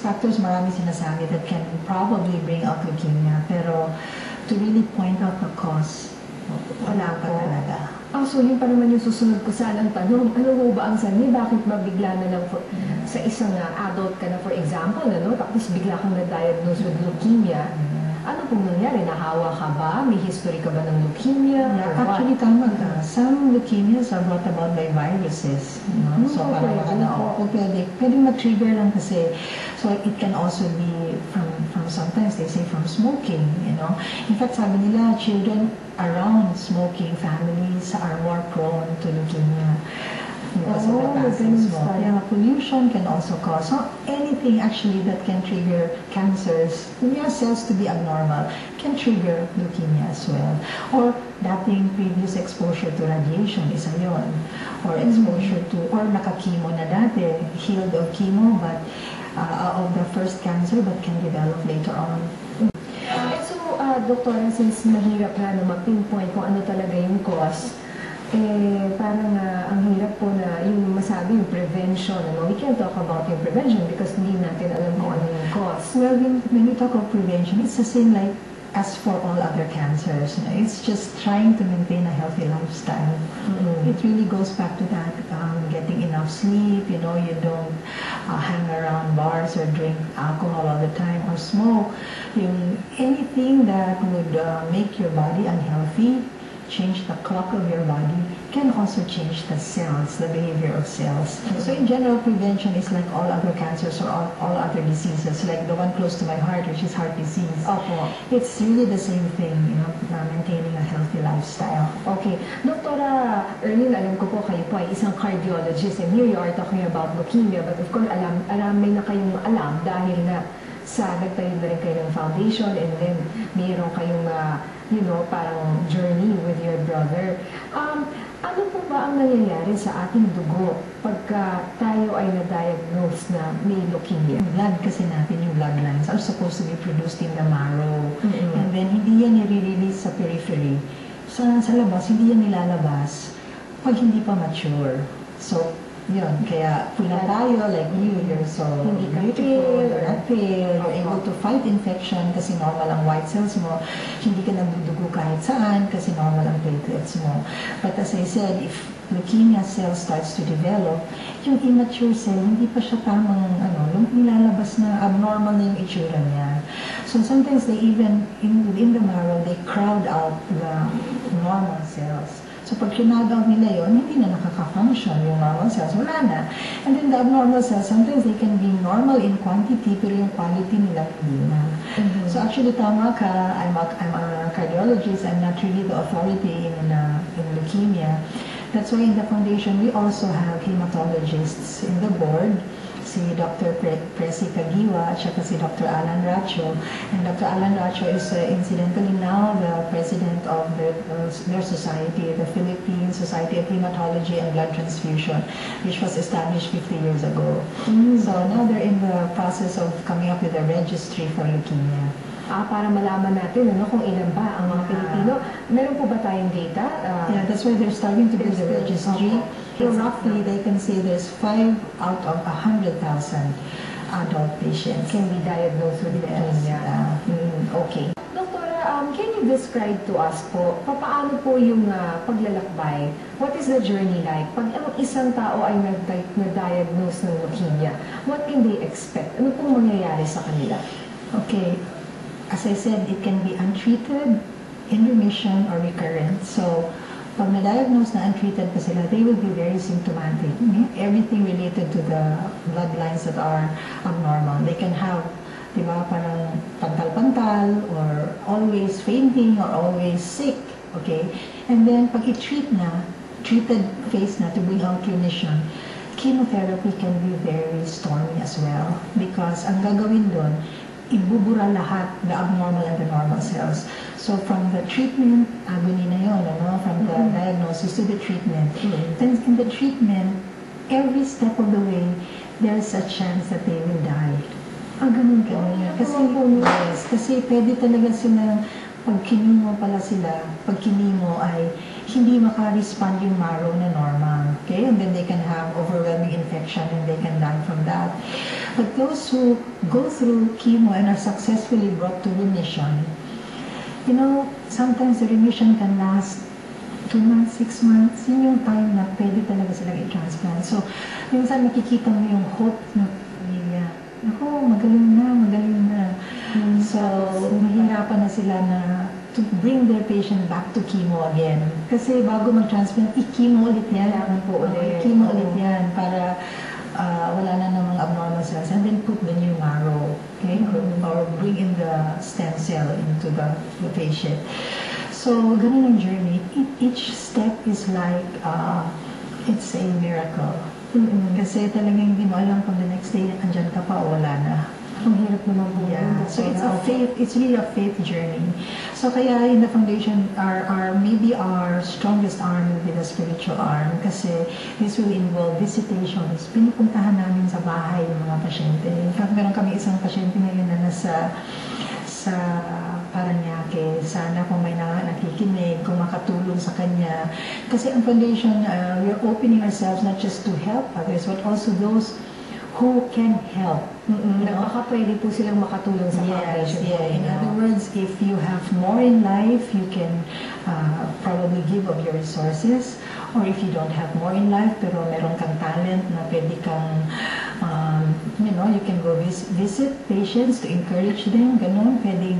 factors, marami sinasabi that can probably bring out leukemia. Pero to really point out the cause, wala pa talaga. So yun pa naman yung susunod ko sanang tanong. Ano ho ba ang sanhi? Bakit ba bigla na lang sa isang adult ka na, for example, tapos bigla kang na-diagnose with leukemia? Ano pong nangyari? Nahawa ka ba? May history ka ba ng leukemia? Yeah, actually, tama ka. Some leukemias are brought about by viruses. So, parang pwede ma-trigger lang kasi. So, it can also be from sometimes they say from smoking, In fact, sabi nila, children around smoking families are more prone to leukemia. Because of the passive smoke. Yeah, pollution can also cause. So anything actually that can trigger cancers, cells to be abnormal, can trigger leukemia as well. Or dating previous exposure to radiation, isa yun. Or exposure to, or nakakimo na dati, healed of chemo, but of the first cancer, but can develop later on. So, Doktora, since mahirap na ma-pinpoint kung ano talaga yung cause, parang ang hirap po na yung masabi yung prevention. We can't talk about yung prevention because hindi natin alam kung ano yung cause. Well, when we talk of prevention, it's the same like as for all other cancers. It's just trying to maintain a healthy lifestyle. It really goes back to that, getting enough sleep, you don't hang around bars or drink alcohol all the time or smoke. Anything that would make your body unhealthy, change the clock of your body, can also change the cells, the behavior of cells. So in general, prevention is like all other cancers or all other diseases, like the one close to my heart, which is heart disease. It's really the same thing, maintaining a healthy lifestyle. Okay. Doktora Erlyn, alam ko po kayo po ay isang cardiologist, and here you are talking about leukemia, but of course, may na kayong alam dahil na nagtayo na rin kayo ng foundation, and then mayroon kayong parang journey with your brother. Ano po ba ang nangyayari sa ating dugo pagka tayo ay na-diagnose na may leukemia? Blood kasi natin, yung blood lines are supposed to be produced in the marrow. And then, hindi yan nire-release sa periphery. Sa labas, hindi yan nilalabas pag hindi pa mature. So, yun, kaya pula tayo, like you're so beautiful, you're not pale, you're able to fight infection kasi normal ang white cells mo, hindi ka nagdudugo kahit saan kasi normal ang platelets mo. But as I said, if leukemia cell starts to develop, yung immature cell, hindi pa siya tamang, nilalabas na abnormal na yung itsura niya. So sometimes they even, within the marrow, they crowd out the normal cells. So pag kinag-out nila yun, hindi na nakaka-function yung normal cells. Wala na. And then the abnormal cells, sometimes they can be normal in quantity, pero yung quality nila hindi na. So actually, tama ka. I'm a cardiologist. I'm not really the authority in leukemia. That's why in the foundation, we also have hematologists in the board. Si Dr. Presi Kagiwa at saka si Dr. Alan Racho. And Dr. Alan Racho is incidentally now the president of their society, the Philippine Society of Hematology and Blood Transfusion, which was established 50 years ago. So now they're in the process of coming up with a registry for leukemia. Para malaman natin kung ilan ba ang mga Pilipino. Meron po ba tayong data? Yeah, that's why they're starting to do the registry. So roughly, they can say there's 5 out of 100,000 adult patients can be diagnosed with leukemia. Okay. Doktora, can you describe to us po, paano po yung paglalakbay? What is the journey like? Pag ang isang tao ay na-diagnose ng leukemia, what can they expect? Ano pong mangyayari sa kanila? Okay. As I said, it can be untreated, in remission, or recurrent. So, pag na-diagnose na untreated pa sila, they will be very symptomatic. Everything related to the bloodlines that are abnormal. They can have, parang pantal-pantal, or always fainting, or always sick. Okay? And then, pag i-treat na, treated phase na to bring out remission, chemotherapy can be very stormy as well. Because ang gagawin doon, ibubura lahat, the abnormal and the normal cells. So from the treatment, agony na yun, from the diagnosis to the treatment. Then in the treatment, every step of the way, there's a chance that they will die. Ganun. Kasi pwede talaga silang, pag kinimo pala sila, pag kinimo ay hindi maka-respond yung marrow na normal. Okay? And then they can have overwhelming infection and they can die from that. But those who go through chemo and are successfully brought to remission, sometimes the remission can last 2 months, 6 months. Yun yung time na pwede talaga silang i-transplant. So, minsan makikita mo yung hope ng pamilya. Ako, magaling na. So, mahirapan na sila na to bring their patient back to chemo again. Kasi bago mag-transplant, i-chemo ulit yan. I-chemo ulit yan para wala na namang abnormal cells, and then put the new marrow, okay? Or bring in the stem cell into the patient. So, ganun ang journey. Each step is like, it's a miracle. Kasi talagang hindi mo alam kung the next day, andyan ka pa o wala na. Ang hirap naman po. Yeah. So it's really a faith journey. So kaya in the foundation, maybe our strongest arm will be the spiritual arm kasi this will involve visitations. Pinupuntahan namin sa bahay ng mga pasyente. In fact, meron kami isang pasyente ngayon na nasa Paranaque. Sana kung may nakikinig, kung makatulong sa kanya. Kasi ang foundation, we are opening ourselves not just to help others, but also those who can help. Baka pwede po silang makatulong sa foundation. In other words, if you have more in life, you can probably give of your resources. Or if you don't have more in life, pero meron kang talent na pwede kang, you can go visit patients to encourage them. Ganun, pwedeng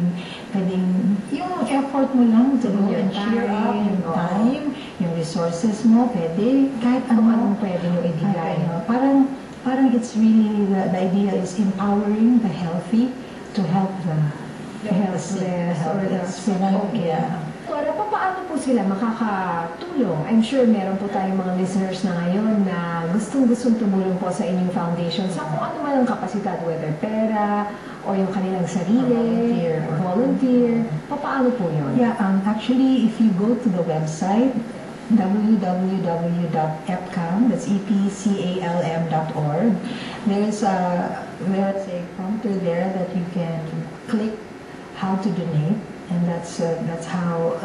yung effort mo lang to go and cheer up, yung time, yung resources mo, pwede, kahit anong pwede nyo ibigay. Parang it's really, the idea is empowering the healthy to help the helpless or the Para paano po sila makakatulong? I'm sure meron po tayong mga listeners na ngayon na gustong tumulong po sa inyong foundation sa kung ano man ang kapasidad, whether pera o yung kanilang sarili, volunteer. Paano po yun? Yeah, actually, if you go to the website, www.epcam, that's epcalm.org. There's a prompter there that you can click how to donate, and that's how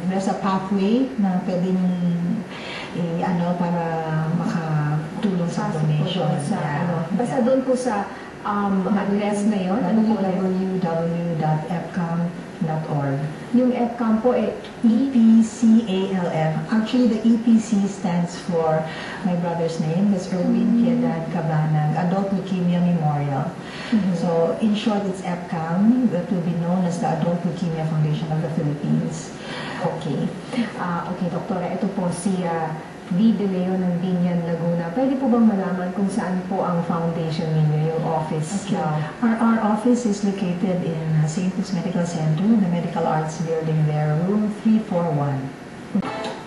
there's a pathway na pwedeng para makatulong sa donation. Basta doon po sa address na yun, www.epcam.org. Yung EPCAM po EPCALM. Actually, the EPC stands for my brother's name. That's Erwin Piedad Cabanag, Adult Leukemia Memorial. So, in short, it's EPCAM. That will be known as the Adult Leukemia Foundation of the Philippines. Okay. Okay, Doktora, ito po si D. De Leo ng Binyan, Laguna. Pwede po bang malaman kung saan po ang foundation ninyo, yung office? Okay. Our office is located in St. Luke's Medical Center, the Medical Arts Building there, room 341.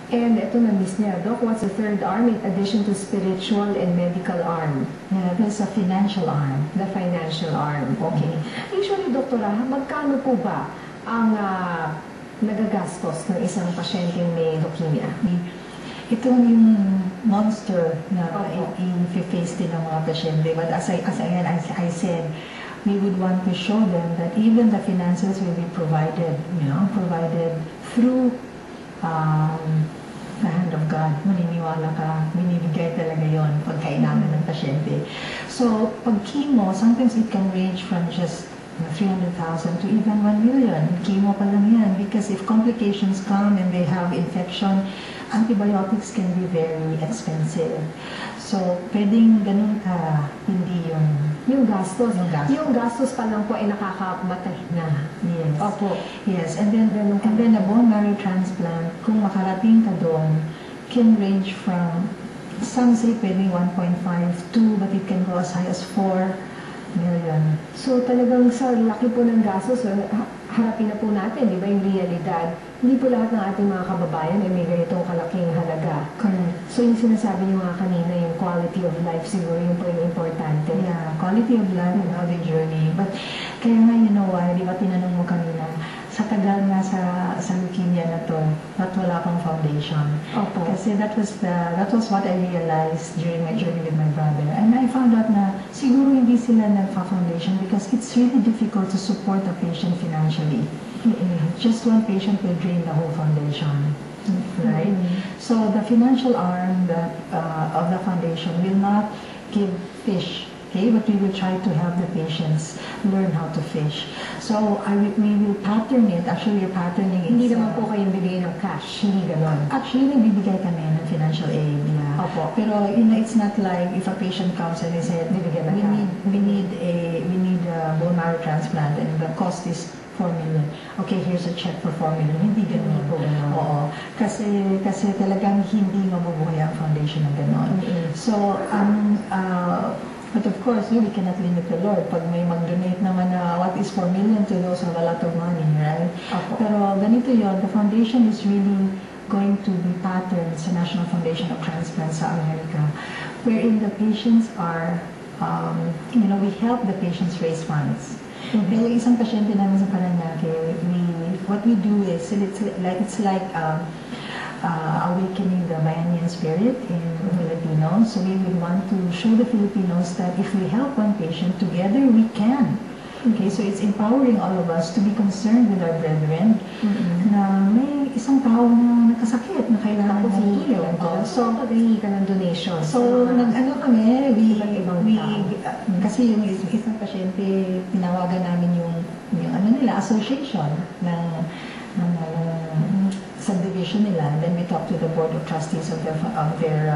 And ito na miss niya, Doc, what's the third arm in addition to spiritual and medical arm? Yeah, there's a financial arm. The financial arm, okay. Usually, Doktora, magkano po ba ang nagagastos ng isang pasyenteng may leukemia? Ito yung monster na i-face din ng mga pasyente. But as I said, we would want to show them that even the finances will be provided through the hand of God. Maniniwala ka, binibigay talaga yon pag kailangan ng pasyente. So, pag chemo, sometimes it can range from just 300,000 to even 1 million. Chemo pa lang yan. Because if complications come and they have infection, antibiotics can be very expensive. So, pwedeng ganun ka, hindi yung gastos. Yung gastos pa lang po ay nakakamatay na. Yes. Opo. Yes. And then a bone marrow transplant, kung makarating ka doon, can range from, some say pwedeng 1.5 to, but it can go as high as 4 million. So talagang sa laki po ng gastos, harapin na po natin, di ba, yung realidad. Hindi po lahat ng ating mga kababayan ay may ganitong kalaking halaga. Correct. So yung sinasabi niyo nga kanina, yung quality of life, siguro yung po yung importante. Yeah, quality of life and how the journey. But kaya nga, di ba tinanong mo kanina, sa tagal nga sa leukemia na to, ba't wala pang foundation? Opo. Kasi that was what I realized during my journey with my brother. And I found out na siguro hindi sila nagpa-foundation because it's really difficult to support a patient financially. Just one patient will drain the whole foundation. Right? So the financial arm of the foundation will not give fish Okay, but we will try to help the patients learn how to fish. So we will pattern it. Actually, we're patterning it. Hindi naman po kayong bigay ng cash, hindi ganon. Actually, nagbibigay kami ng financial aid. Yeah. Opo. Pero it's not like if a patient comes and they said, Bibigyan na we need a bone marrow transplant and the cost is 4 million. Okay, here's a check for 4 million. Hindi ganun po. Oo. Kasi talagang hindi mabubuhay ang foundation ng ganon. So, but of course, we cannot limit the Lord. Pag may mag-donate naman na what is 4 million to those who have a lot of money, right? Pero ganito yon, the foundation is really going to be patterned. It's a National Foundation of Transplants sa America, wherein the patients are, we help the patients raise funds. Kaya yung isang pasyente namin sa Paranaque, what we do is, it's like awakening the Bayanihan spirit in Filipinos. So we would want to show the Filipinos that if we help one patient, together we can. Okay, so it's empowering all of us to be concerned with our brethren na may isang tao na nakasakit na kailangan ng tulong. So, pag-hingi ka ng donation. So, kami, kasi yung isang pasyente, tinawagan namin yung association ng subdivision nila. Then we talked to the board of trustees of their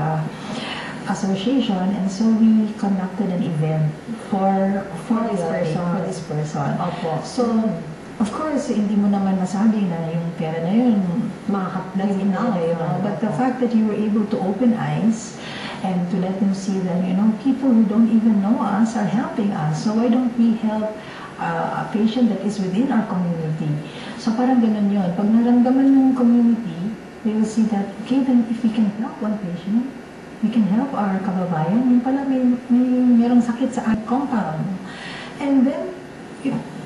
association, and so we conducted an event for this person. Opo. So, of course, hindi mo naman masabi na yung pera na yun makakapagin na ngayon. But the fact that you were able to open eyes and to let them see that, people who don't even know us are helping us. So why don't we help a patient that is within our community? So parang ganun yun. Pag naramdaman ng community, they will see that, okay, then if we can help one patient, we can help our kababayan. Yung pala merong sakit sa compound. And then,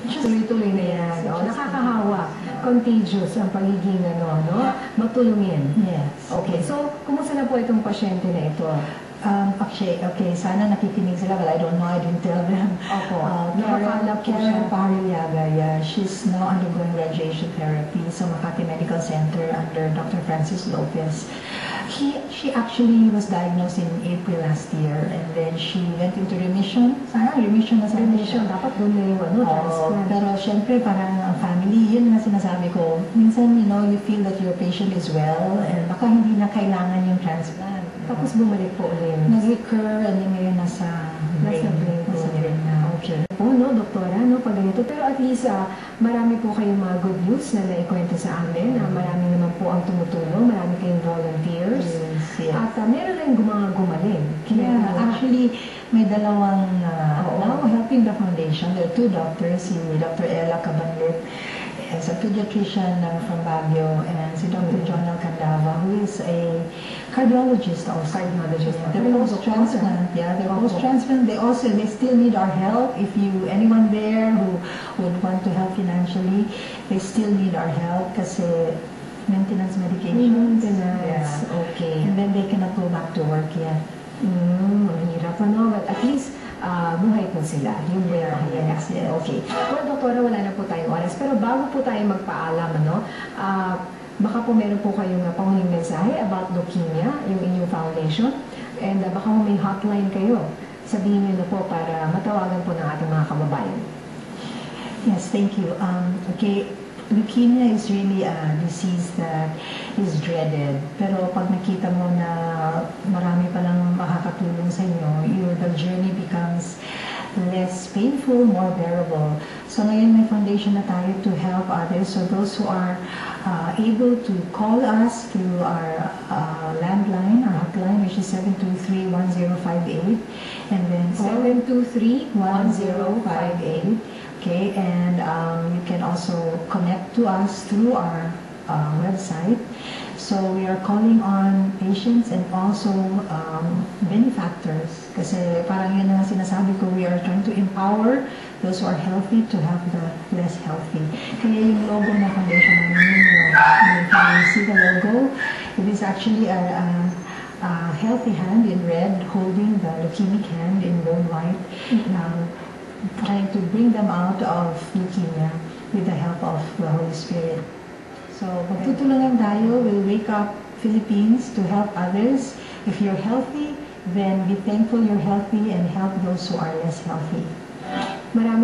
tuloy-tuloy na yan. Nakakahawa. Contagious ang pagiging matulungin. Yes. Okay, so, kumusta na po itong pasyente na ito? Okay, sana nakikinig sila, but I don't know, I didn't tell them. Opo. Nakakala po siya. Karen Parillaga, yeah, she's now undergoing radiation therapy sa Makati Medical Center under Dr. Francis Lopez. She actually was diagnosed in April last year, and then she went into remission. Remission na sa remission. Dapat doon na yung transplant. Pero syempre, parang ang family, yun na sinasabi ko. Minsan, you feel that your patient is well, and baka hindi na kailangan yung transplant. Tapos bumalik po ulit. Nag-recur, and then ngayon nasa brain na. Okay. Doktora, pag ganito. Pero at least, marami po kayong mga good news na naikwento sa amin. Marami naman po ang tumutulong. Marami kayong volunteers. Yes. At meron rin gumaling. Actually, may dalawang now helping the foundation. There are two doctors, si Dr. Ella Cabanlit, as a pediatrician from Baguio, and si Dr. John Alcandava, who is a cardiologist also. They're post-transplant. Yeah, they're post-transplant. They still need our help. If anyone there who would want to help financially, they still need our help kasi maintenance medication. Maintenance. Yeah. Okay. And then they cannot go back to work yet. Mahirap But at least, buhay po sila. Yung Yes. Okay. Well, Doktora, wala na po tayong oras. Pero bago po tayo magpaalam, baka po meron po kayong panghuling mensahe about leukemia, yung inyong foundation. And baka may hotline kayo. Sabihin niyo na po para matawagan po ng ating mga kababayan. Yes, thank you. Okay, leukemia is really a disease that is dreaded. Pero pag nakita mo na marami palang makakatulong sa inyo, the journey becomes less painful, more bearable. So ngayon may foundation na tayo to help others. So those who are able to call us through our landline, our hotline, which is 723-1058. And then 723-1058. Okay, and you can also connect to us through our website. So we are calling on patients and also benefactors. Kasi parang yun na sinasabi ko, we are trying to empower those who are healthy to help the less healthy. Kaya yung logo na foundation namin, if you see the logo, it is actually a healthy hand in red holding the leukemic hand in bone white, trying to bring them out of leukemia with the help of the Holy Spirit. So, magtutulungan tayo, we'll wake up Philippines to help others. If you're healthy, then be thankful you're healthy and help those who are less healthy. Maraming